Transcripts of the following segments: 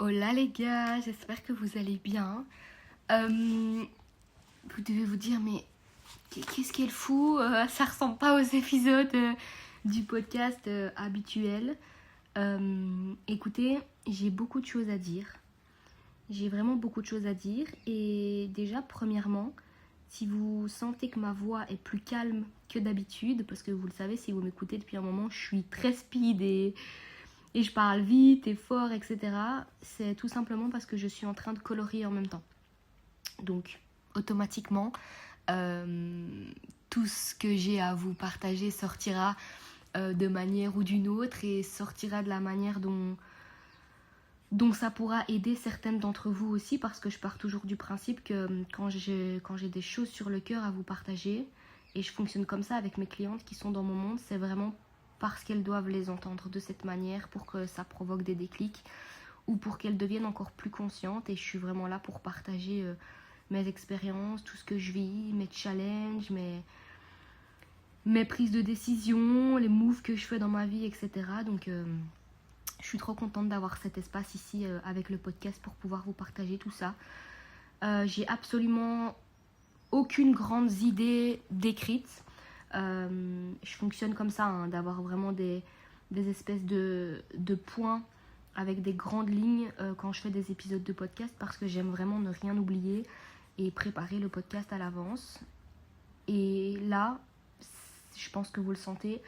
Hola les gars, j'espère que vous allez bien. Vous devez vous dire, mais qu'est-ce qu'elle fout ça ressemble pas aux épisodes du podcast habituel. Écoutez, j'ai beaucoup de choses à dire. J'ai vraiment beaucoup de choses à dire. Et déjà, premièrement, si vous sentez que ma voix est plus calme que d'habitude, parce que vous le savez, si vous m'écoutez depuis un moment, je suis très speed et je parle vite et fort, etc. C'est tout simplement parce que je suis en train de colorier en même temps. Donc, automatiquement, tout ce que j'ai à vous partager sortira de manière ou d'une autre et sortira de la manière dont ça pourra aider certaines d'entre vous aussi, parce que je pars toujours du principe que quand j'ai des choses sur le cœur à vous partager, et je fonctionne comme ça avec mes clientes qui sont dans mon monde, c'est vraiment parce qu'elles doivent les entendre de cette manière pour que ça provoque des déclics ou pour qu'elles deviennent encore plus conscientes. Et je suis vraiment là pour partager mes expériences, tout ce que je vis, mes challenges, mes prises de décision, les moves que je fais dans ma vie, etc. Donc je suis trop contente d'avoir cet espace ici avec le podcast pour pouvoir vous partager tout ça. J'ai absolument aucune grande idée décrite. Je fonctionne comme ça, hein, d'avoir vraiment des espèces de points avec des grandes lignes quand je fais des épisodes de podcast, parce que j'aime vraiment ne rien oublier et préparer le podcast à l'avance. Et là, je pense que vous le sentez,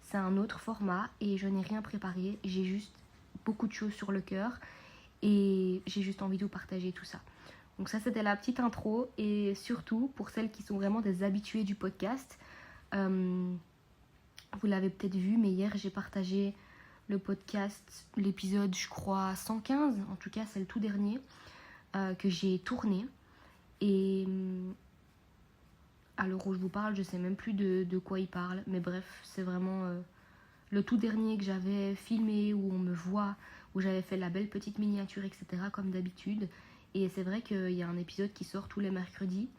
c'est un autre format et je n'ai rien préparé. J'ai juste beaucoup de choses sur le cœur et j'ai juste envie de vous partager tout ça. Donc ça, c'était la petite intro. Et surtout, pour celles qui sont vraiment des habituées du podcast, vous l'avez peut-être vu, mais hier j'ai partagé le podcast, l'épisode je crois 115, en tout cas c'est le tout dernier que j'ai tourné. Et à l'heure où je vous parle, je sais même plus de quoi il parle, mais bref, c'est vraiment le tout dernier que j'avais filmé, où on me voit, où j'avais fait la belle petite miniature, etc. comme d'habitude. Et c'est vrai qu'il y a un épisode qui sort tous les mercredis.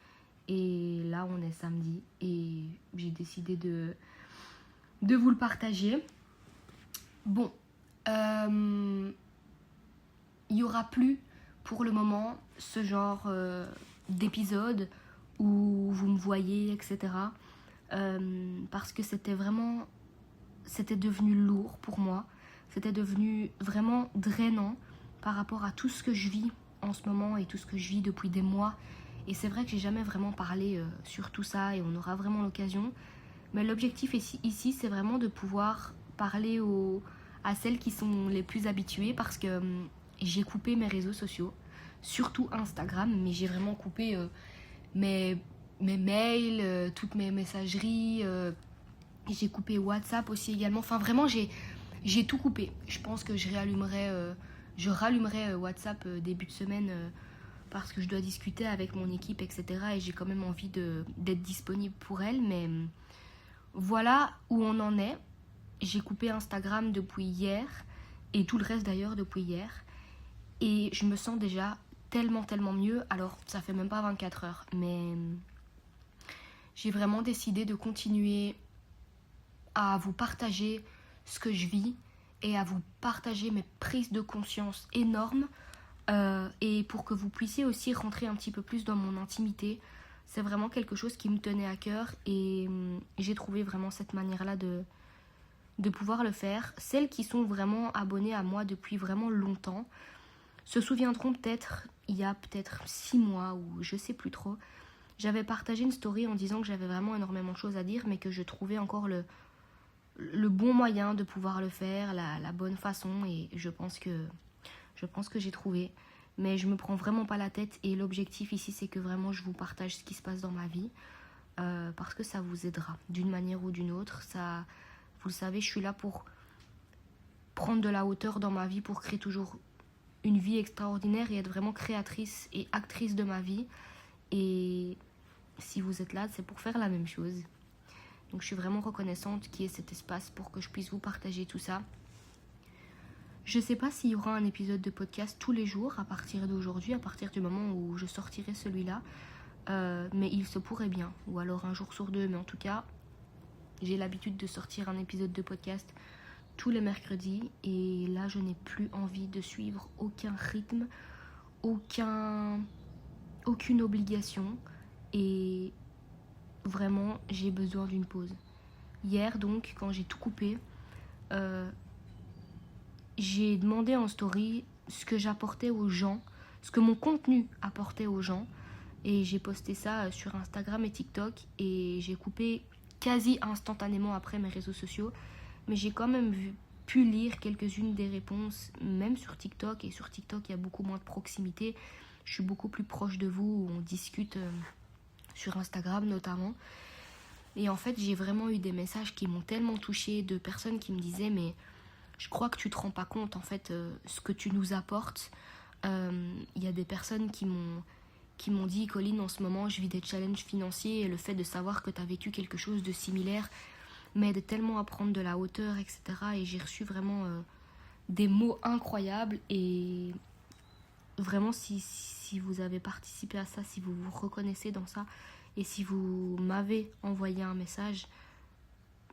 Et là, on est samedi. Et j'ai décidé de vous le partager. Bon. Il n'y aura plus, pour le moment, ce genre d'épisode où vous me voyez, etc. Parce que c'était devenu lourd pour moi. C'était devenu vraiment drainant par rapport à tout ce que je vis en ce moment et tout ce que je vis depuis des mois. Et c'est vrai que j'ai jamais vraiment parlé sur tout ça et on aura vraiment l'occasion. Mais l'objectif ici, c'est vraiment de pouvoir parler à celles qui sont les plus habituées, parce que j'ai coupé mes réseaux sociaux, surtout Instagram, mais j'ai vraiment coupé mes mails, toutes mes messageries, j'ai coupé WhatsApp aussi également. Enfin vraiment, j'ai tout coupé. Je pense que je rallumerai WhatsApp début de semaine parce que je dois discuter avec mon équipe, etc. Et j'ai quand même envie d'être disponible pour elle. Mais voilà où on en est. J'ai coupé Instagram depuis hier et tout le reste d'ailleurs depuis hier. Et je me sens déjà tellement mieux. Alors ça fait même pas 24 heures. Mais j'ai vraiment décidé de continuer à vous partager ce que je vis et à vous partager mes prises de conscience énormes et pour que vous puissiez aussi rentrer un petit peu plus dans mon intimité. C'est vraiment quelque chose qui me tenait à cœur et j'ai trouvé vraiment cette manière-là de pouvoir le faire. Celles qui sont vraiment abonnées à moi depuis vraiment longtemps se souviendront peut-être, il y a peut-être 6 mois ou je sais plus trop, j'avais partagé une story en disant que j'avais vraiment énormément de choses à dire, mais que je trouvais encore le bon moyen de pouvoir le faire, la bonne façon, et je pense que j'ai trouvé. Mais je me prends vraiment pas la tête et l'objectif ici, c'est que vraiment je vous partage ce qui se passe dans ma vie parce que ça vous aidera d'une manière ou d'une autre. Ça, vous le savez, je suis là pour prendre de la hauteur dans ma vie, pour créer toujours une vie extraordinaire et être vraiment créatrice et actrice de ma vie. Et si vous êtes là, c'est pour faire la même chose. Donc je suis vraiment reconnaissante qu'il y ait cet espace pour que je puisse vous partager tout ça. Je sais pas s'il y aura un épisode de podcast tous les jours à partir d'aujourd'hui, à partir du moment où je sortirai celui-là. Mais il se pourrait bien, ou alors un jour sur deux. Mais en tout cas, j'ai l'habitude de sortir un épisode de podcast tous les mercredis et là je n'ai plus envie de suivre aucun rythme, aucune obligation et vraiment j'ai besoin d'une pause. Hier donc quand j'ai tout coupé, j'ai demandé en story ce que j'apportais aux gens, ce que mon contenu apportait aux gens et j'ai posté ça sur Instagram et TikTok et j'ai coupé quasi instantanément après mes réseaux sociaux, mais j'ai quand même pu lire quelques-unes des réponses, même sur TikTok, et sur TikTok il y a beaucoup moins de proximité, je suis beaucoup plus proche de vous, on discute sur Instagram notamment, et en fait j'ai vraiment eu des messages qui m'ont tellement touchée, de personnes qui me disaient mais je crois que tu te rends pas compte en fait ce que tu nous apportes. Il y a des personnes qui m'ont dit Colline, en ce moment je vis des challenges financiers et le fait de savoir que tu as vécu quelque chose de similaire m'aide tellement à prendre de la hauteur, etc. Et j'ai reçu vraiment des mots incroyables et vraiment si vous avez participé à ça, si vous vous reconnaissez dans ça et si vous m'avez envoyé un message,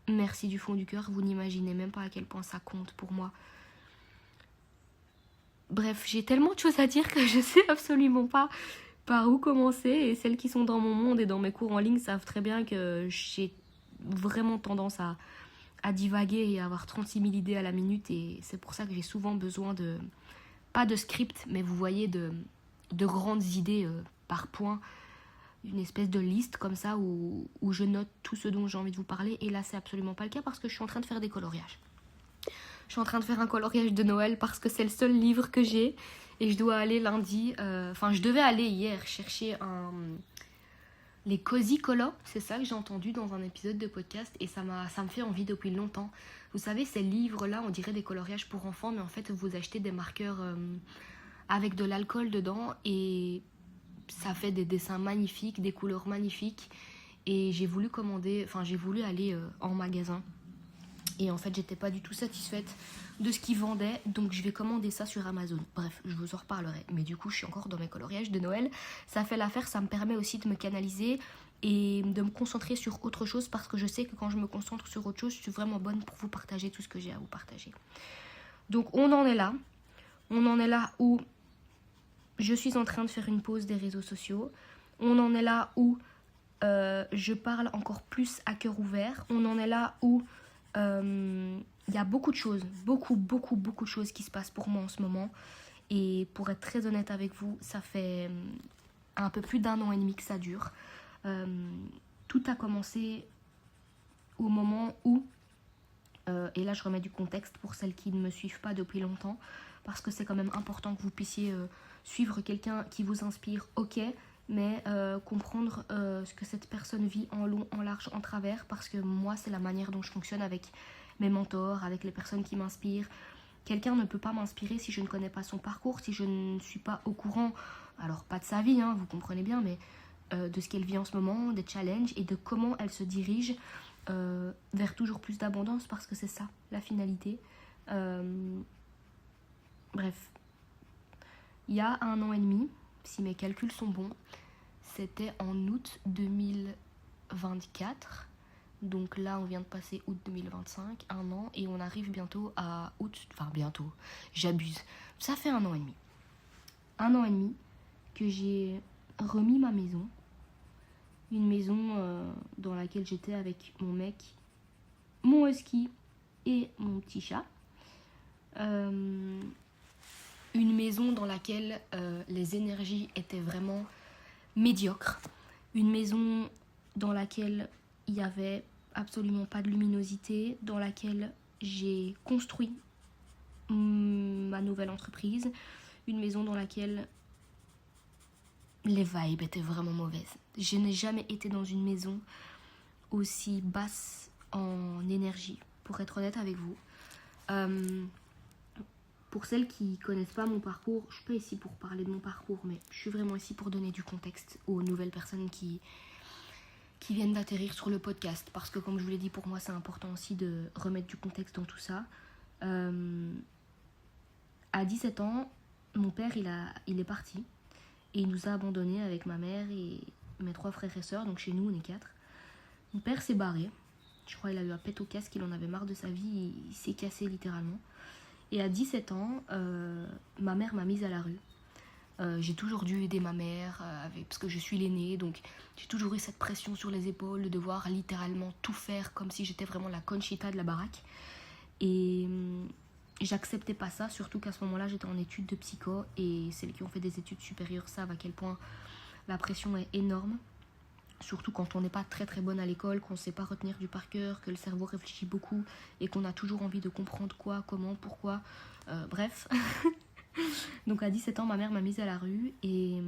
merci du fond du cœur, vous n'imaginez même pas à quel point ça compte pour moi. Bref, j'ai tellement de choses à dire que je sais absolument pas par où commencer et celles qui sont dans mon monde et dans mes cours en ligne savent très bien que j'ai vraiment tendance à divaguer et à avoir 36 000 idées à la minute et c'est pour ça que j'ai souvent besoin de, pas de script, mais vous voyez de grandes idées par point, une espèce de liste comme ça où je note tout ce dont j'ai envie de vous parler et là c'est absolument pas le cas parce que je suis en train de faire des coloriages. Je suis en train de faire un coloriage de Noël parce que c'est le seul livre que j'ai et je dois aller lundi, je devais aller hier chercher les Cozy Color, c'est ça que j'ai entendu dans un épisode de podcast et ça me fait envie depuis longtemps. Vous savez, ces livres-là, on dirait des coloriages pour enfants, mais en fait, vous achetez des marqueurs avec de l'alcool dedans et ça fait des dessins magnifiques, des couleurs magnifiques. Et j'ai voulu aller en magasin. Et en fait, j'étais pas du tout satisfaite de ce qu'ils vendaient, donc je vais commander ça sur Amazon. Bref, je vous en reparlerai. Mais du coup, je suis encore dans mes coloriages de Noël. Ça fait l'affaire, ça me permet aussi de me canaliser et de me concentrer sur autre chose parce que je sais que quand je me concentre sur autre chose, je suis vraiment bonne pour vous partager tout ce que j'ai à vous partager. Donc on en est là. On en est là où je suis en train de faire une pause des réseaux sociaux. On en est là où je parle encore plus à cœur ouvert. On en est là où il y a beaucoup de choses, beaucoup de choses qui se passent pour moi en ce moment. Et pour être très honnête avec vous, ça fait un peu plus d'1 an et demi que ça dure. Tout a commencé au moment où, et là je remets du contexte pour celles qui ne me suivent pas depuis longtemps, parce que c'est quand même important que vous puissiez suivre quelqu'un qui vous inspire, ok, mais comprendre ce que cette personne vit en long, en large, en travers, parce que moi c'est la manière dont je fonctionne avec mes mentors, avec les personnes qui m'inspirent. Quelqu'un ne peut pas m'inspirer si je ne connais pas son parcours, si je ne suis pas au courant, alors pas de sa vie, hein, vous comprenez bien, mais de ce qu'elle vit en ce moment, des challenges et de comment elle se dirige vers toujours plus d'abondance, parce que c'est ça la finalité. Bref, il y a 1 an et demi, si mes calculs sont bons, c'était en août 2024. Donc là, on vient de passer août 2025, 1 an, et on arrive bientôt à août, bientôt, j'abuse. Ça fait 1 an et demi. 1 an et demi que j'ai remis ma maison. Une maison dans laquelle j'étais avec mon mec, mon husky et mon petit chat. Une maison dans laquelle les énergies étaient vraiment médiocres. Une maison dans laquelle il n'y avait absolument pas de luminosité, dans laquelle j'ai construit ma nouvelle entreprise. Une maison dans laquelle les vibes étaient vraiment mauvaises. Je n'ai jamais été dans une maison aussi basse en énergie, pour être honnête avec vous. Pour celles qui ne connaissent pas mon parcours, je ne suis pas ici pour parler de mon parcours, mais je suis vraiment ici pour donner du contexte aux nouvelles personnes qui viennent d'atterrir sur le podcast. Parce que comme je vous l'ai dit, pour moi c'est important aussi de remettre du contexte dans tout ça. À 17 ans, mon père il est parti et il nous a abandonnés avec ma mère et mes 3 frères et sœurs, donc chez nous on est 4. Mon père s'est barré Je crois qu'il a eu un pet au casque, il en avait marre de sa vie, il s'est cassé littéralement. Et à 17 ans, ma mère m'a mise à la rue. J'ai toujours dû aider ma mère parce que je suis l'aînée, donc j'ai toujours eu cette pression sur les épaules de devoir littéralement tout faire comme si j'étais vraiment la Conchita de la baraque. Et j'acceptais pas ça, surtout qu'à ce moment-là j'étais en études de psycho, et celles qui ont fait des études supérieures savent à quel point la pression est énorme. Surtout quand on n'est pas très très bonne à l'école, qu'on ne sait pas retenir du par cœur, que le cerveau réfléchit beaucoup et qu'on a toujours envie de comprendre quoi, comment, pourquoi. Bref. Donc à 17 ans, ma mère m'a mise à la rue et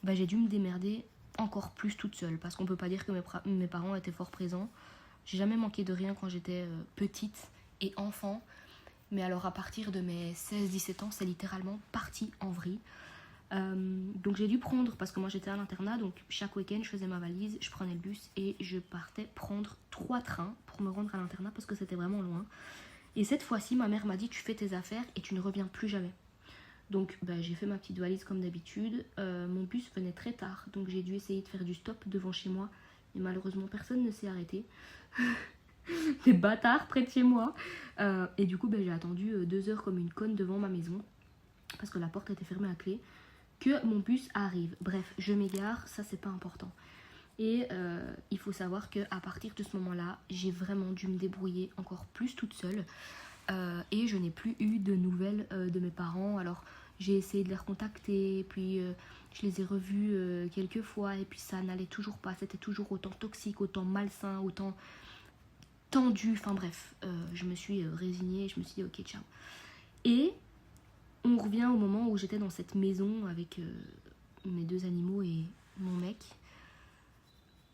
j'ai dû me démerder encore plus toute seule. Parce qu'on peut pas dire que mes parents étaient fort présents. J'ai jamais manqué de rien quand j'étais petite et enfant. Mais alors à partir de mes 16-17 ans, c'est littéralement parti en vrille. Donc j'ai dû prendre, parce que moi j'étais à l'internat, donc chaque week-end je faisais ma valise, je prenais le bus et je partais prendre 3 trains pour me rendre à l'internat parce que c'était vraiment loin. Et cette fois-ci ma mère m'a dit tu fais tes affaires et tu ne reviens plus jamais. Donc j'ai fait ma petite valise comme d'habitude. Mon bus venait très tard, donc j'ai dû essayer de faire du stop devant chez moi, et malheureusement personne ne s'est arrêté. Des bâtards près de chez moi. Et du coup j'ai attendu 2 heures comme une conne devant ma maison parce que la porte était fermée à clé, que mon bus arrive. Bref, je m'égare, ça c'est pas important. Et il faut savoir qu'à partir de ce moment-là, j'ai vraiment dû me débrouiller encore plus toute seule. Et je n'ai plus eu de nouvelles de mes parents. Alors j'ai essayé de les recontacter, puis je les ai revus quelques fois, et puis ça n'allait toujours pas. C'était toujours autant toxique, autant malsain, autant tendu. Enfin bref, je me suis résignée, je me suis dit ok, ciao. Et on revient au moment où j'étais dans cette maison avec mes 2 animaux et mon mec,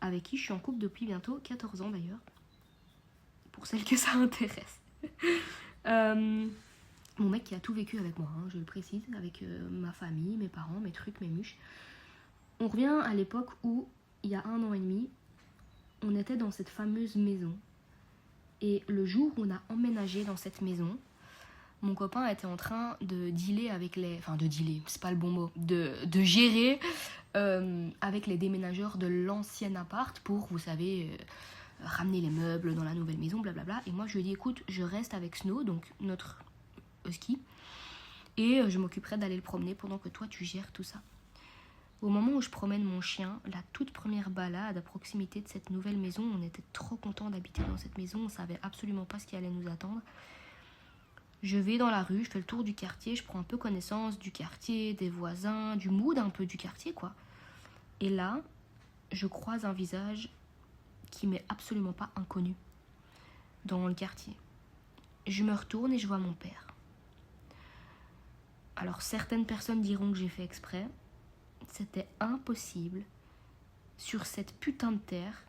avec qui je suis en couple depuis bientôt 14 ans d'ailleurs, pour celles que ça intéresse. Mon mec qui a tout vécu avec moi, je le précise, avec ma famille, mes parents, mes trucs, mes muches. On revient à l'époque où, il y a 1 an et demi, on était dans cette fameuse maison. Et le jour où on a emménagé dans cette maison, mon copain était en train de dealer avec les... Enfin, de dealer, c'est pas le bon mot. De gérer avec les déménageurs de l'ancien appart pour, vous savez, ramener les meubles dans la nouvelle maison, blablabla. Et moi, je lui ai dit, écoute, je reste avec Snow, donc notre husky, et je m'occuperai d'aller le promener pendant que toi, tu gères tout ça. Au moment où je promène mon chien, la toute première balade à proximité de cette nouvelle maison, on était trop contents d'habiter dans cette maison, on savait absolument pas ce qui allait nous attendre. Je vais dans la rue, je fais le tour du quartier, je prends un peu connaissance du quartier, des voisins, du mood un peu du quartier, quoi. Et là, je croise un visage qui m'est absolument pas inconnu dans le quartier. Je me retourne et je vois mon père. Alors certaines personnes diront que j'ai fait exprès. C'était impossible sur cette putain de terre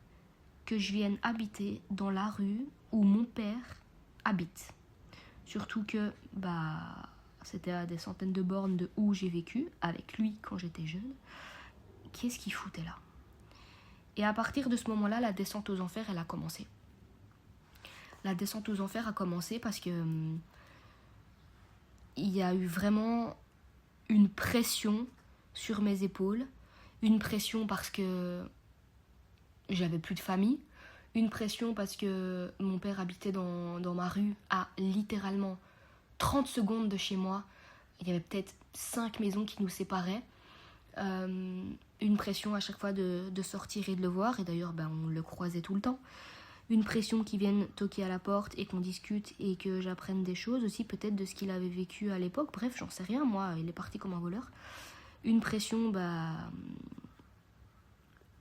que je vienne habiter dans la rue où mon père habite. Surtout que c'était à des centaines de bornes de où j'ai vécu avec lui quand j'étais jeune. Qu'est-ce qu'il foutait là? Et à partir de ce moment-là, la descente aux enfers, elle a commencé. La descente aux enfers a commencé parce que il y a eu vraiment une pression sur mes épaules. Une pression parce que j'avais plus de famille. Une pression parce que mon père habitait dans ma rue à littéralement 30 secondes de chez moi. Il y avait peut-être 5 maisons qui nous séparaient. Une pression à chaque fois de sortir et de le voir. Et d'ailleurs, on le croisait tout le temps. Une pression qui vienne toquer à la porte et qu'on discute et que j'apprenne des choses aussi, peut-être de ce qu'il avait vécu à l'époque. Bref, j'en sais rien, moi, il est parti comme un voleur. Une pression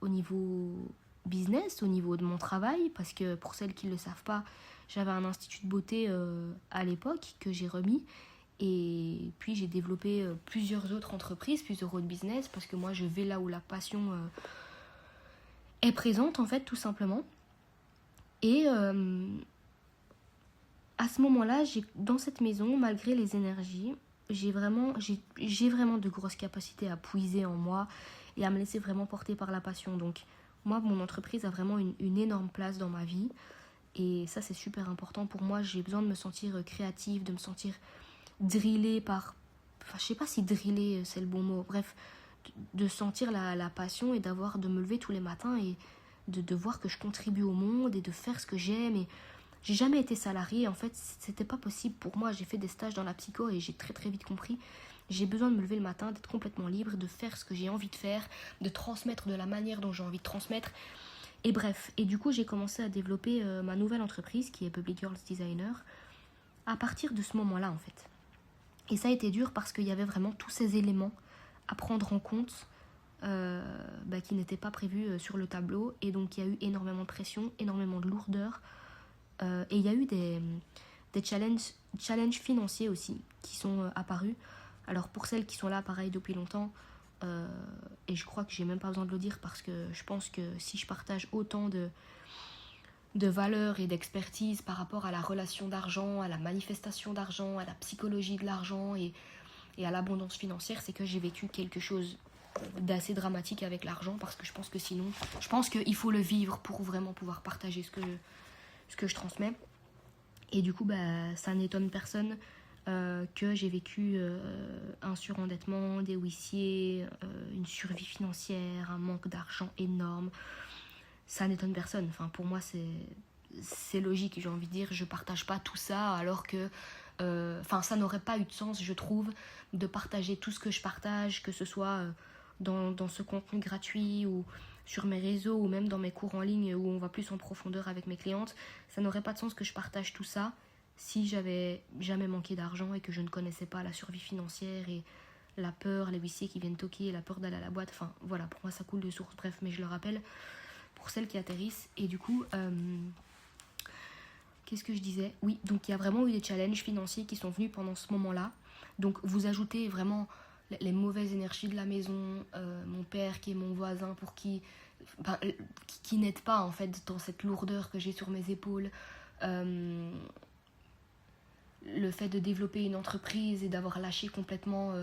au niveau business, au niveau de mon travail, parce que pour celles qui ne le savent pas, j'avais un institut de beauté à l'époque que j'ai remis, et puis j'ai développé plusieurs autres entreprises, plusieurs autres business, parce que moi je vais là où la passion est présente en fait, tout simplement. Et à ce moment-là, dans cette maison, malgré les énergies, j'ai vraiment de grosses capacités à puiser en moi et à me laisser vraiment porter par la passion. Donc moi, mon entreprise a vraiment une énorme place dans ma vie, et ça c'est super important pour moi. J'ai besoin de me sentir créative, de me sentir drillée par... Enfin, je sais pas si driller c'est le bon mot, bref, de sentir la passion et de me lever tous les matins et de voir que je contribue au monde et de faire ce que j'aime. Et j'ai jamais été salariée, en fait, c'était pas possible pour moi. J'ai fait des stages dans la psycho et j'ai très très vite compris. J'ai besoin de me lever le matin, d'être complètement libre, de faire ce que j'ai envie de faire, de transmettre de la manière dont j'ai envie de transmettre. Et bref, et du coup j'ai commencé à développer ma nouvelle entreprise qui est Public Girls Designer à partir de ce moment-là en fait. Et ça a été dur parce qu'il y avait vraiment tous ces éléments à prendre en compte qui n'étaient pas prévus sur le tableau. Et donc il y a eu énormément de pression, énormément de lourdeur. Et il y a eu des challenges financiers aussi qui sont apparus. Alors pour celles qui sont là pareil depuis longtemps, et je crois que j'ai même pas besoin de le dire parce que je pense que si je partage autant de valeurs et d'expertise par rapport à la relation d'argent, à la manifestation d'argent, à la psychologie de l'argent et à l'abondance financière, c'est que j'ai vécu quelque chose d'assez dramatique avec l'argent, parce que je pense que sinon, je pense qu'il faut le vivre pour vraiment pouvoir partager ce que je transmets. Et du coup, ça n'étonne personne que j'ai vécu un surendettement, des huissiers, une survie financière, un manque d'argent énorme. Ça n'étonne personne. Enfin, pour moi, c'est logique, j'ai envie de dire. Je partage pas tout ça alors que ça n'aurait pas eu de sens, je trouve, de partager tout ce que je partage, que ce soit dans ce contenu gratuit ou sur mes réseaux ou même dans mes cours en ligne où on va plus en profondeur avec mes clientes. Ça n'aurait pas de sens que je partage tout ça si j'avais jamais manqué d'argent et que je ne connaissais pas la survie financière et la peur, les huissiers qui viennent toquer, la peur d'aller à la boîte. Enfin voilà, pour moi ça coule de source. Bref, mais je le rappelle pour celles qui atterrissent. Et du coup, qu'est-ce que je disais ? Oui, donc il y a vraiment eu des challenges financiers qui sont venus pendant ce moment-là. Donc vous ajoutez vraiment les mauvaises énergies de la maison, mon père qui est mon voisin pour qui n'aide pas en fait dans cette lourdeur que j'ai sur mes épaules. Le fait de développer une entreprise et d'avoir lâché complètement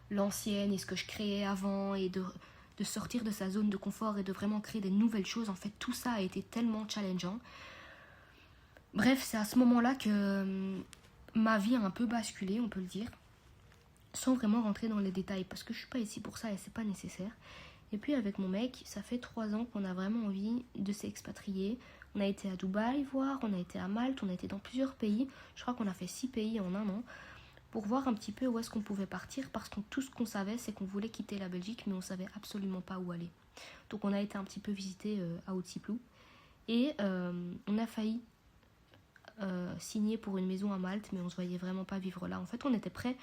l'ancienne et ce que je créais avant et de sortir de sa zone de confort et de vraiment créer des nouvelles choses. En fait, tout ça a été tellement challengeant. Bref, c'est à ce moment-là que ma vie a un peu basculé, on peut le dire, sans vraiment rentrer dans les détails, parce que je suis pas ici pour ça et c'est pas nécessaire. Et puis avec mon mec, ça fait 3 ans qu'on a vraiment envie de s'expatrier. On a été à Dubaï voir, on a été à Malte, on a été dans plusieurs pays. Je crois qu'on a fait 6 pays en un an pour voir un petit peu où est-ce qu'on pouvait partir, parce que tout ce qu'on savait, c'est qu'on voulait quitter la Belgique, mais on savait absolument pas où aller. Donc on a été un petit peu visiter à Haute-Siplou et on a failli signer pour une maison à Malte, mais on se voyait vraiment pas vivre là. En fait, on était prêt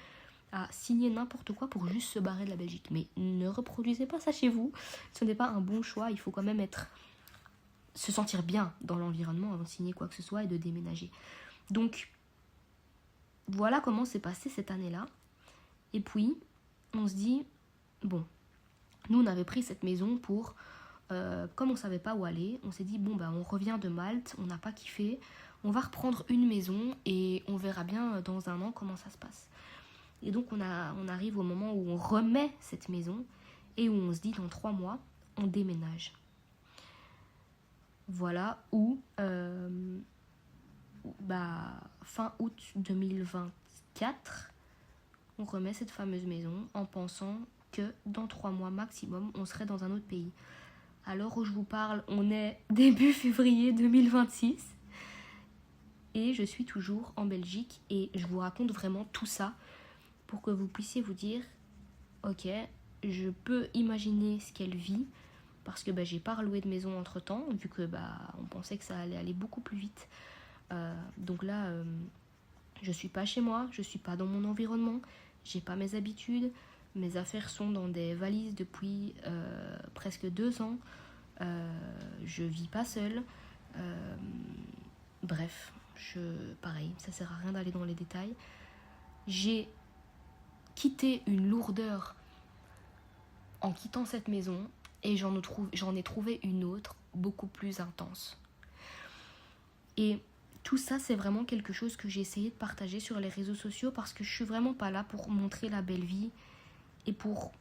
à signer n'importe quoi pour juste se barrer de la Belgique. Mais ne reproduisez pas ça chez vous. Ce n'est pas un bon choix. Il faut quand même se sentir bien dans l'environnement avant de signer quoi que ce soit et de déménager. Donc, voilà comment s'est passée cette année-là. Et puis, on se dit, bon, nous on avait pris cette maison pour, comme on savait pas où aller, on s'est dit, on revient de Malte, on n'a pas kiffé, on va reprendre une maison et on verra bien dans un an comment ça se passe. Et donc on arrive au moment où on remet cette maison et où on se dit dans 3 mois, on déménage. Voilà où, fin août 2024, on remet cette fameuse maison en pensant que dans 3 mois maximum, on serait dans un autre pays. À l'heure où je vous parle, on est début février 2026 et je suis toujours en Belgique et je vous raconte vraiment tout ça pour que vous puissiez vous dire, ok, je peux imaginer ce qu'elle vit, parce que j'ai pas reloué de maison entre temps, vu que on pensait que ça allait aller beaucoup plus vite. Donc là, je suis pas chez moi, je suis pas dans mon environnement, j'ai pas mes habitudes, mes affaires sont dans des valises depuis presque 2 ans, je vis pas seule. Bref, pareil, ça sert à rien d'aller dans les détails. J'ai quitté une lourdeur en quittant cette maison et j'en ai trouvé une autre beaucoup plus intense. Et tout ça, c'est vraiment quelque chose que j'ai essayé de partager sur les réseaux sociaux, parce que je suis vraiment pas là pour montrer la belle vie et pour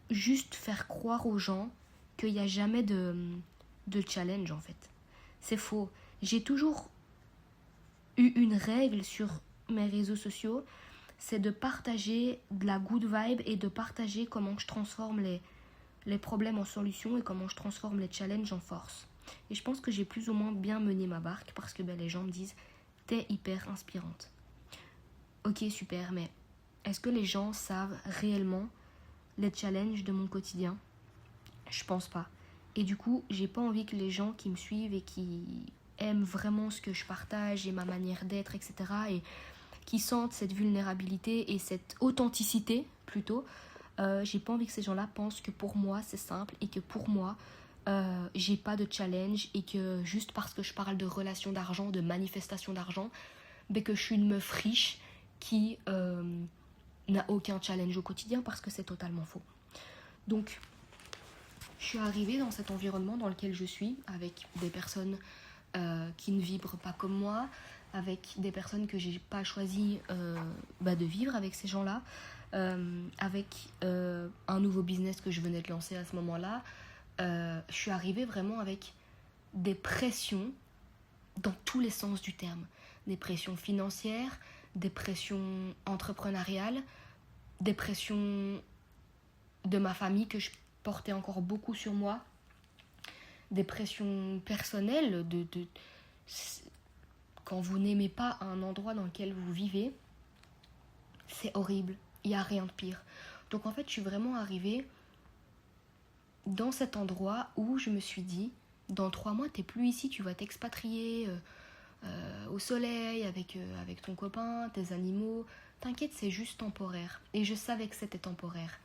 juste faire croire aux gens qu'il n'y a jamais de challenge en fait. C'est faux. J'ai toujours eu une règle sur mes réseaux sociaux, c'est de partager de la good vibe et de partager comment je transforme les problèmes en solutions et comment je transforme les challenges en force. Et je pense que j'ai plus ou moins bien mené ma barque parce que les gens me disent « T'es hyper inspirante ». Ok, super, mais est-ce que les gens savent réellement les challenges de mon quotidien ? Je pense pas. Et du coup, j'ai pas envie que les gens qui me suivent et qui aiment vraiment ce que je partage et ma manière d'être, etc., et qui sentent cette vulnérabilité et cette authenticité, plutôt, j'ai pas envie que ces gens-là pensent que pour moi, c'est simple et que pour moi, j'ai pas de challenge et que juste parce que je parle de relation d'argent, de manifestation d'argent, que je suis une meuf riche qui n'a aucun challenge au quotidien, parce que c'est totalement faux. Donc, je suis arrivée dans cet environnement dans lequel je suis, avec des personnes qui ne vibrent pas comme moi, avec des personnes que j'ai pas choisi de vivre avec ces gens-là, avec un nouveau business que je venais de lancer à ce moment-là. Je suis arrivée vraiment avec des pressions dans tous les sens du terme. Des pressions financières, des pressions entrepreneuriales, des pressions de ma famille que je portais encore beaucoup sur moi, des pressions personnelles quand vous n'aimez pas un endroit dans lequel vous vivez, c'est horrible, il n'y a rien de pire. Donc en fait, je suis vraiment arrivée dans cet endroit où je me suis dit, dans 3 mois, t'es plus ici, tu vas t'expatrier au soleil avec ton copain, tes animaux. T'inquiète, c'est juste temporaire. Et je savais que c'était temporaire.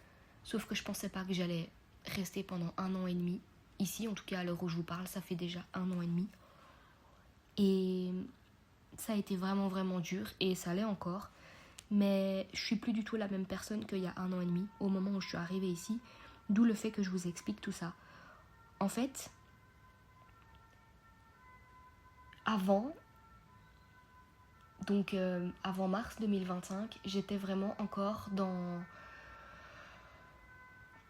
Sauf que je pensais pas que j'allais rester pendant 1 an et demi. Ici, en tout cas à l'heure où je vous parle, ça fait déjà 1 an et demi. Et ça a été vraiment vraiment dur et ça l'est encore. Mais je suis plus du tout la même personne qu'il y a 1 an et demi, au moment où je suis arrivée ici. D'où le fait que je vous explique tout ça. En fait, avant mars 2025, j'étais vraiment encore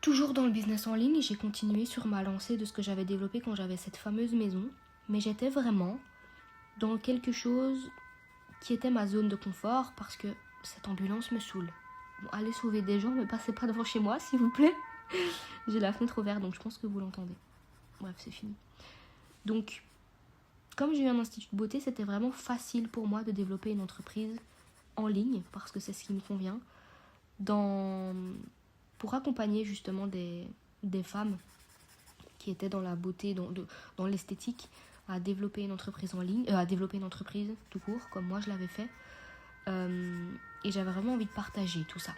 toujours dans le business en ligne. J'ai continué sur ma lancée de ce que j'avais développé quand j'avais cette fameuse maison. Mais j'étais vraiment dans quelque chose qui était ma zone de confort parce que cette ambulance me saoule. Bon, allez sauver des gens, mais passez pas devant chez moi, s'il vous plaît. J'ai la fenêtre ouverte, donc je pense que vous l'entendez. Bref, c'est fini. Donc, comme j'ai eu un institut de beauté, c'était vraiment facile pour moi de développer une entreprise en ligne, parce que c'est ce qui me convient, pour accompagner justement des femmes qui étaient dans la beauté, dans l'esthétique, à développer une entreprise en ligne, à développer une entreprise tout court, comme moi je l'avais fait. Et j'avais vraiment envie de partager tout ça.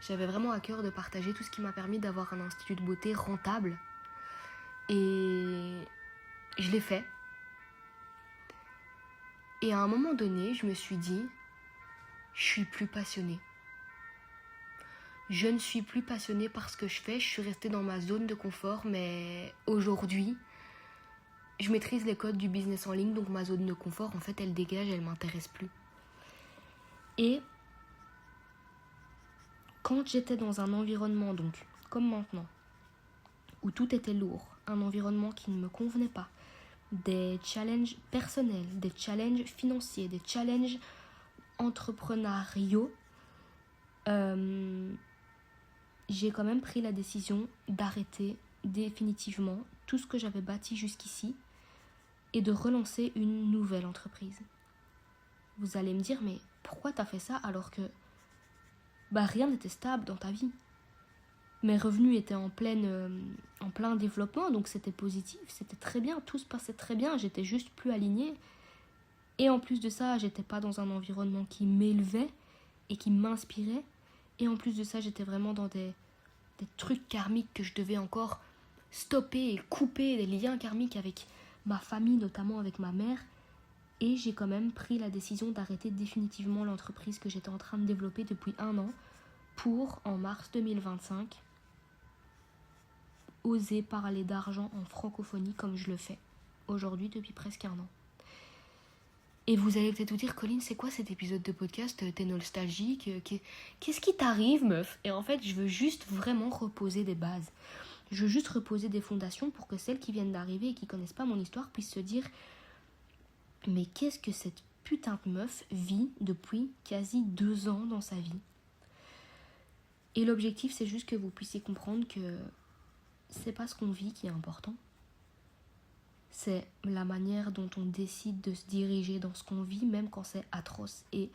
J'avais vraiment à cœur de partager tout ce qui m'a permis d'avoir un institut de beauté rentable. Et je l'ai fait. Et à un moment donné, je me suis dit, je suis plus passionnée. Je ne suis plus passionnée par ce que je fais. Je suis restée dans ma zone de confort. Mais aujourd'hui, je maîtrise les codes du business en ligne. Donc ma zone de confort, en fait, elle dégage, elle ne m'intéresse plus. Et quand j'étais dans un environnement, donc comme maintenant, où tout était lourd, un environnement qui ne me convenait pas, des challenges personnels, des challenges financiers, des challenges entrepreneuriaux, j'ai quand même pris la décision d'arrêter définitivement tout ce que j'avais bâti jusqu'ici et de relancer une nouvelle entreprise. Vous allez me dire, mais pourquoi t'as fait ça alors que rien n'était stable dans ta vie? Mes revenus étaient en plein développement, donc c'était positif, c'était très bien, tout se passait très bien, j'étais juste plus alignée. Et en plus de ça, j'étais pas dans un environnement qui m'élevait et qui m'inspirait. Et en plus de ça, j'étais vraiment dans des trucs karmiques que je devais encore stopper et couper, des liens karmiques avec ma famille, notamment avec ma mère. Et j'ai quand même pris la décision d'arrêter définitivement l'entreprise que j'étais en train de développer depuis 1 an pour, en mars 2025, oser parler d'argent en francophonie comme je le fais aujourd'hui depuis presque 1 an. Et vous allez peut-être vous dire, Colline, c'est quoi cet épisode de podcast? T'es nostalgique? Qu'est-ce qui t'arrive, meuf? Et en fait, je veux juste vraiment reposer des bases. Je veux juste reposer des fondations pour que celles qui viennent d'arriver et qui connaissent pas mon histoire puissent se dire, mais qu'est-ce que cette putain de meuf vit depuis quasi 2 ans dans sa vie? Et l'objectif, c'est juste que vous puissiez comprendre que c'est pas ce qu'on vit qui est important. c'est la manière dont on décide de se diriger dans ce qu'on vit, même quand c'est atroce. Et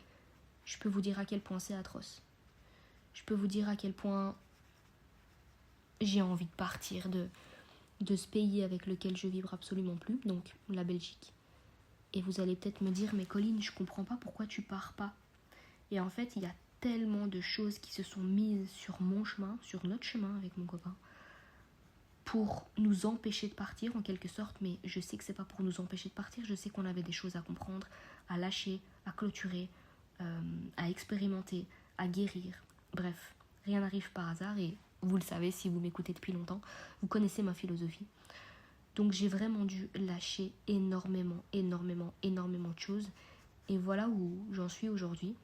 je peux vous dire à quel point c'est atroce. Je peux vous dire à quel point j'ai envie de partir de ce pays avec lequel je vibre absolument plus, donc la Belgique. Et vous allez peut-être me dire, mais Colline, je comprends pas pourquoi tu pars pas. Et en fait, il y a tellement de choses qui se sont mises sur mon chemin, sur notre chemin avec mon copain, pour nous empêcher de partir en quelque sorte, mais je sais que c'est pas pour nous empêcher de partir, je sais qu'on avait des choses à comprendre, à lâcher, à clôturer, à expérimenter, à guérir. Bref, rien n'arrive par hasard et vous le savez si vous m'écoutez depuis longtemps, vous connaissez ma philosophie. Donc j'ai vraiment dû lâcher énormément de choses et voilà où j'en suis aujourd'hui.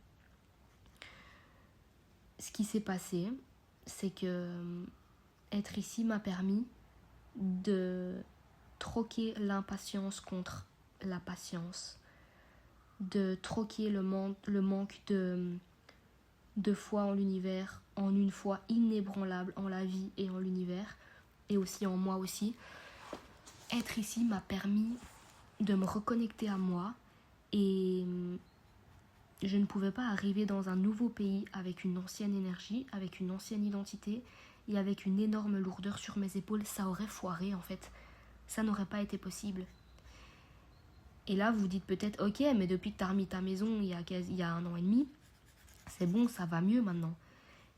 Ce qui s'est passé, c'est que être ici m'a permis de troquer l'impatience contre la patience, de troquer le manque de foi en l'univers en une foi inébranlable en la vie et en l'univers, et aussi en moi aussi. Être ici m'a permis de me reconnecter à moi et je ne pouvais pas arriver dans un nouveau pays avec une ancienne énergie, avec une ancienne identité et avec une énorme lourdeur sur mes épaules. Ça aurait foiré en fait. Ça n'aurait pas été possible. Et là, vous dites peut-être, ok, mais depuis que tu as remis ta maison il y a 1 an et demi, c'est bon, ça va mieux maintenant.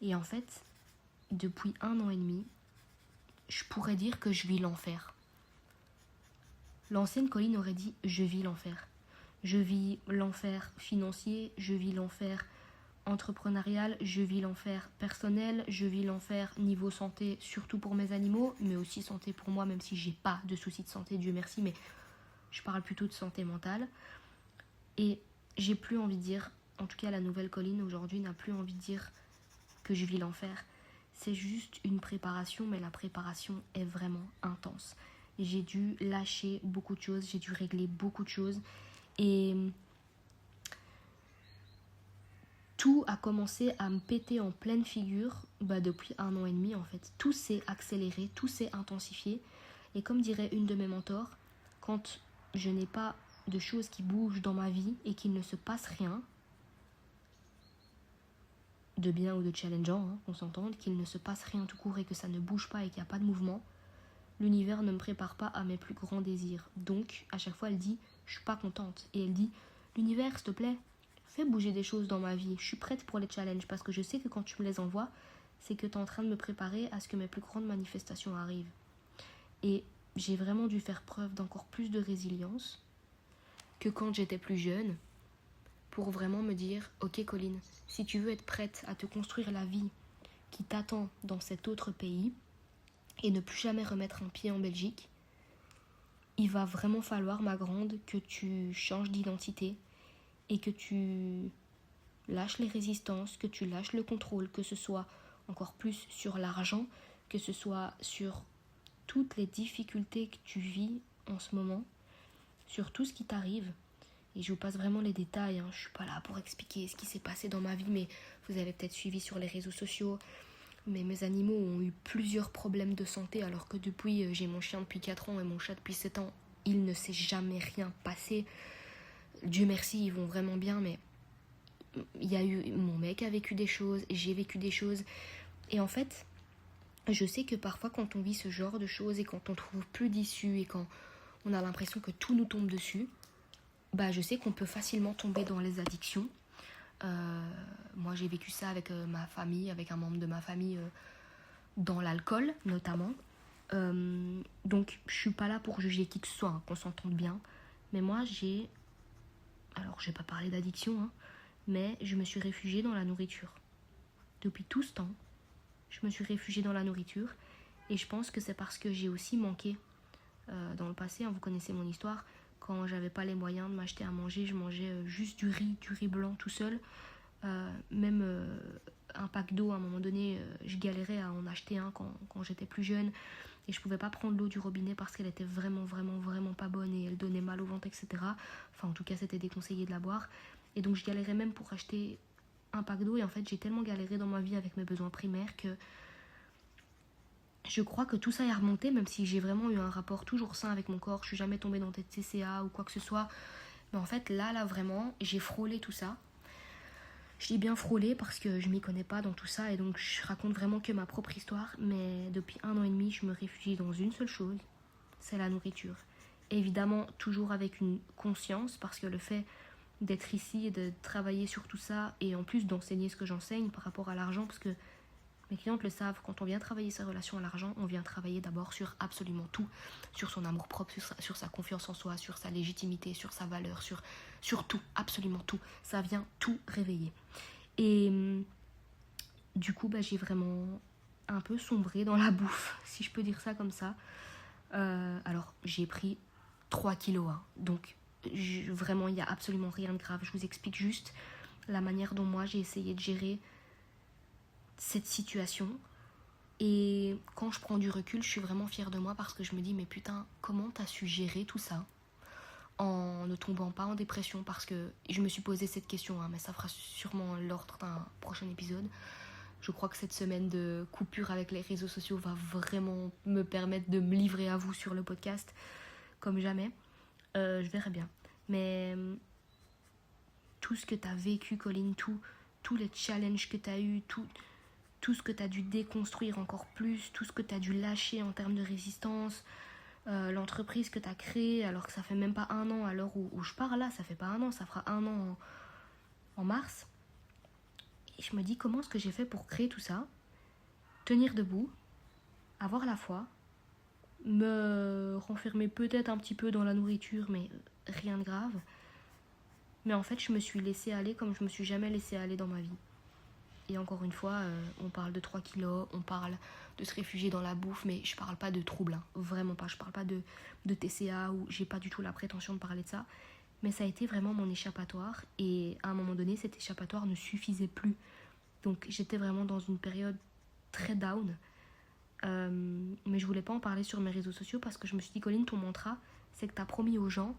Et en fait, depuis 1 an et demi, je pourrais dire que je vis l'enfer. L'ancienne Colline aurait dit, je vis l'enfer. Je vis l'enfer financier, je vis l'enfer entrepreneurial, je vis l'enfer personnel, je vis l'enfer niveau santé, surtout pour mes animaux, mais aussi santé pour moi, même si j'ai pas de soucis de santé, Dieu merci, mais je parle plutôt de santé mentale. Et j'ai plus envie de dire, en tout cas la nouvelle Colline aujourd'hui n'a plus envie de dire que je vis l'enfer. C'est juste une préparation, mais la préparation est vraiment intense. J'ai dû lâcher beaucoup de choses, j'ai dû régler beaucoup de choses. Et tout a commencé à me péter en pleine figure depuis 1 an et demi en fait. Tout s'est accéléré, tout s'est intensifié. Et comme dirait une de mes mentors, quand je n'ai pas de choses qui bougent dans ma vie et qu'il ne se passe rien, de bien ou de challengeant, qu'on s'entende, qu'il ne se passe rien tout court et que ça ne bouge pas et qu'il n'y a pas de mouvement, l'univers ne me prépare pas à mes plus grands désirs. Donc, à chaque fois, elle dit, je suis pas contente. Et elle dit, l'univers, s'il te plaît, fais bouger des choses dans ma vie. Je suis prête pour les challenges parce que je sais que quand tu me les envoies, c'est que tu es en train de me préparer à ce que mes plus grandes manifestations arrivent. Et j'ai vraiment dû faire preuve d'encore plus de résilience que quand j'étais plus jeune pour vraiment me dire, ok Colline, si tu veux être prête à te construire la vie qui t'attend dans cet autre pays, et ne plus jamais remettre un pied en Belgique, il va vraiment falloir, ma grande, que tu changes d'identité et que tu lâches les résistances, que tu lâches le contrôle, que ce soit encore plus sur l'argent, que ce soit sur toutes les difficultés que tu vis en ce moment, sur tout ce qui t'arrive. Et je vous passe vraiment les détails, je suis pas là pour expliquer ce qui s'est passé dans ma vie, mais vous avez peut-être suivi sur les réseaux sociaux. Mais mes animaux ont eu plusieurs problèmes de santé alors que depuis, j'ai mon chien depuis 4 ans et mon chat depuis 7 ans. Il ne s'est jamais rien passé. Dieu merci, ils vont vraiment bien, mais il y a eu, mon mec a vécu des choses, j'ai vécu des choses. Et en fait, je sais que parfois quand on vit ce genre de choses et quand on trouve plus d'issue et quand on a l'impression que tout nous tombe dessus, je sais qu'on peut facilement tomber dans les addictions. Moi j'ai vécu ça avec ma famille, avec un membre de ma famille dans l'alcool notamment. Donc je suis pas là pour juger qui que ce soit, qu'on s'entende bien. Mais moi alors je vais pas parler d'addiction, mais je me suis réfugiée dans la nourriture. Depuis tout ce temps, je me suis réfugiée dans la nourriture. Et je pense que c'est parce que j'ai aussi manqué dans le passé, vous connaissez mon histoire. Quand j'avais pas les moyens de m'acheter à manger, je mangeais juste du riz blanc tout seul. Même un pack d'eau, à un moment donné, je galérais à en acheter un quand j'étais plus jeune. Et je pouvais pas prendre l'eau du robinet parce qu'elle était vraiment pas bonne et elle donnait mal au ventre, etc. Enfin, en tout cas, c'était déconseillé de la boire. Et donc, je galérais même pour acheter un pack d'eau. Et en fait, j'ai tellement galéré dans ma vie avec mes besoins primaires que je crois que tout ça est remonté, même si j'ai vraiment eu un rapport toujours sain avec mon corps, je suis jamais tombée dans des TCA ou quoi que ce soit. Mais en fait, là, vraiment, j'ai frôlé tout ça. Je dis bien frôlé parce que je m'y connais pas dans tout ça et donc je raconte vraiment que ma propre histoire. Mais depuis 1 an et demi, je me réfugie dans une seule chose, c'est la nourriture. Évidemment, toujours avec une conscience parce que le fait d'être ici et de travailler sur tout ça et en plus d'enseigner ce que j'enseigne par rapport à l'argent, parce que mes clientes le savent, quand on vient travailler sa relation à l'argent, on vient travailler d'abord sur absolument tout, sur son amour propre, sur sa confiance en soi, sur sa légitimité, sur sa valeur, sur tout, absolument tout. Ça vient tout réveiller. Et du coup, j'ai vraiment un peu sombré dans la bouffe, si je peux dire ça comme ça. Alors, j'ai pris 3 kilos, hein, donc vraiment, il n'y a absolument rien de grave. Je vous explique juste la manière dont moi j'ai essayé de gérer cette situation. Et quand je prends du recul, je suis vraiment fière de moi parce que je me dis, mais putain, comment t'as su gérer tout ça en ne tombant pas en dépression? Parce que je me suis posé cette question, hein, mais ça fera sûrement l'ordre d'un prochain épisode. Je crois que cette semaine de coupure avec les réseaux sociaux va vraiment me permettre de me livrer à vous sur le podcast comme jamais. Je verrai bien. Mais tout ce que t'as vécu, Colline, tous les challenges que t'as eu, tout ce que tu as dû déconstruire encore plus, tout ce que tu as dû lâcher en termes de résistance, l'entreprise que tu as créée alors que ça fait même pas 1 an à l'heure où je parle là, ça fait pas 1 an, ça fera 1 an en mars. Et je me dis comment est-ce que j'ai fait pour créer tout ça, tenir debout, avoir la foi, me renfermer peut-être un petit peu dans la nourriture mais rien de grave. Mais en fait je me suis laissée aller comme je me suis jamais laissée aller dans ma vie. Et encore une fois, on parle de 3 kilos, on parle de se réfugier dans la bouffe, mais je parle pas de troubles, hein, vraiment pas. Je parle pas de TCA ou j'ai pas du tout la prétention de parler de ça. Mais ça a été vraiment mon échappatoire et à un moment donné, cet échappatoire ne suffisait plus. Donc j'étais vraiment dans une période très down. Mais je voulais pas en parler sur mes réseaux sociaux parce que je me suis dit, Colline, ton mantra, c'est que t'as promis aux gens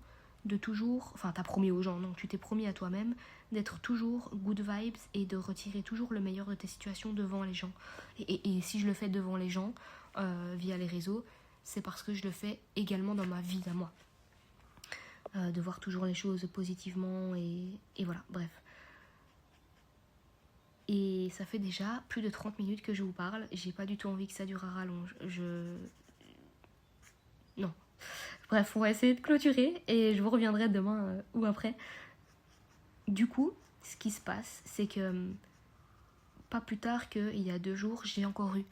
de toujours, enfin t'as promis aux gens, non, tu t'es promis à toi-même d'être toujours good vibes et de retirer toujours le meilleur de tes situations devant les gens. Et si je le fais devant les gens, via les réseaux, c'est parce que je le fais également dans ma vie à moi. De voir toujours les choses positivement et voilà, bref. Et ça fait déjà plus de 30 minutes que je vous parle. J'ai pas du tout envie que ça dure à rallonge. Non. Bref, on va essayer de clôturer et je vous reviendrai demain ou après. Du coup, ce qui se passe, c'est que pas plus tard qu'il y a 2 jours, j'ai encore eu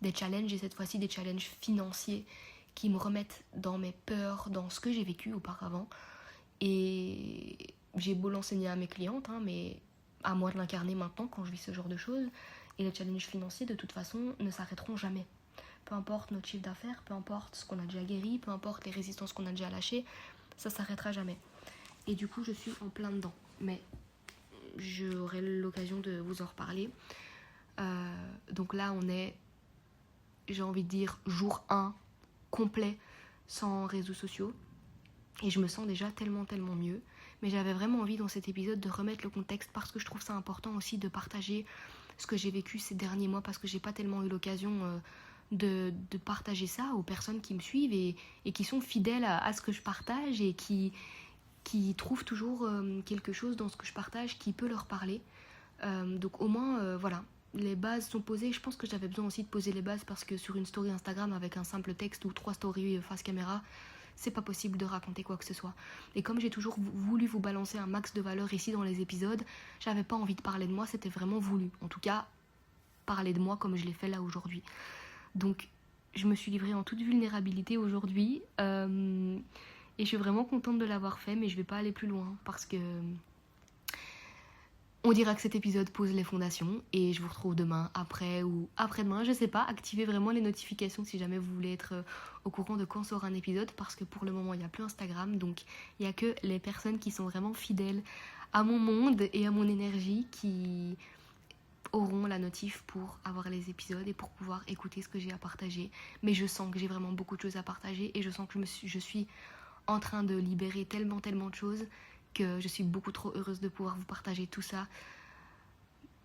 des challenges et cette fois-ci des challenges financiers qui me remettent dans mes peurs, dans ce que j'ai vécu auparavant. Et j'ai beau l'enseigner à mes clientes, hein, mais à moi de l'incarner maintenant quand je vis ce genre de choses. Et les challenges financiers, de toute façon, ne s'arrêteront jamais. Peu importe notre chiffre d'affaires, peu importe ce qu'on a déjà guéri, peu importe les résistances qu'on a déjà lâchées, ça s'arrêtera jamais. Et du coup, je suis en plein dedans. Mais j'aurai l'occasion de vous en reparler. Donc là, on est, j'ai envie de dire, jour 1, complet, sans réseaux sociaux. Et je me sens déjà tellement mieux. Mais j'avais vraiment envie dans cet épisode de remettre le contexte parce que je trouve ça important aussi de partager ce que j'ai vécu ces derniers mois parce que j'ai pas tellement eu l'occasion de partager ça aux personnes qui me suivent et qui sont fidèles à ce que je partage et qui trouvent toujours quelque chose dans ce que je partage qui peut leur parler. Donc au moins, voilà, les bases sont posées. Je pense que j'avais besoin aussi de poser les bases parce que sur une story Instagram avec un simple texte ou 3 stories face caméra, c'est pas possible de raconter quoi que ce soit. Et comme j'ai toujours voulu vous balancer un max de valeur ici dans les épisodes, j'avais pas envie de parler de moi, c'était vraiment voulu. En tout cas, parler de moi comme je l'ai fait là aujourd'hui. Donc, je me suis livrée en toute vulnérabilité aujourd'hui. Et je suis vraiment contente de l'avoir fait, mais je vais pas aller plus loin parce que on dira que cet épisode pose les fondations et je vous retrouve demain, après ou après-demain, je sais pas. Activez vraiment les notifications si jamais vous voulez être au courant de quand sort un épisode parce que pour le moment il n'y a plus Instagram, donc il n'y a que les personnes qui sont vraiment fidèles à mon monde et à mon énergie qui auront la notif pour avoir les épisodes et pour pouvoir écouter ce que j'ai à partager. Mais je sens que j'ai vraiment beaucoup de choses à partager et je sens que je suis en train de libérer tellement de choses que je suis beaucoup trop heureuse de pouvoir vous partager tout ça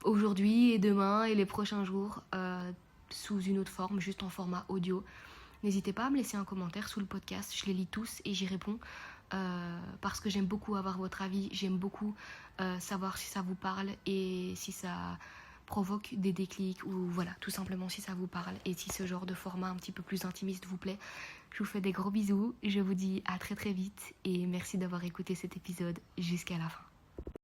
aujourd'hui et demain et les prochains jours. sous une autre forme, juste en format audio, n'hésitez pas à me laisser un commentaire sous le podcast. Je les lis tous et j'y réponds parce que j'aime beaucoup avoir votre avis. J'aime beaucoup savoir si ça vous parle et si ça provoque des déclics ou voilà, tout simplement si ça vous parle et si ce genre de format un petit peu plus intimiste vous plaît. Je vous fais des gros bisous, je vous dis à très très vite et merci d'avoir écouté cet épisode jusqu'à la fin.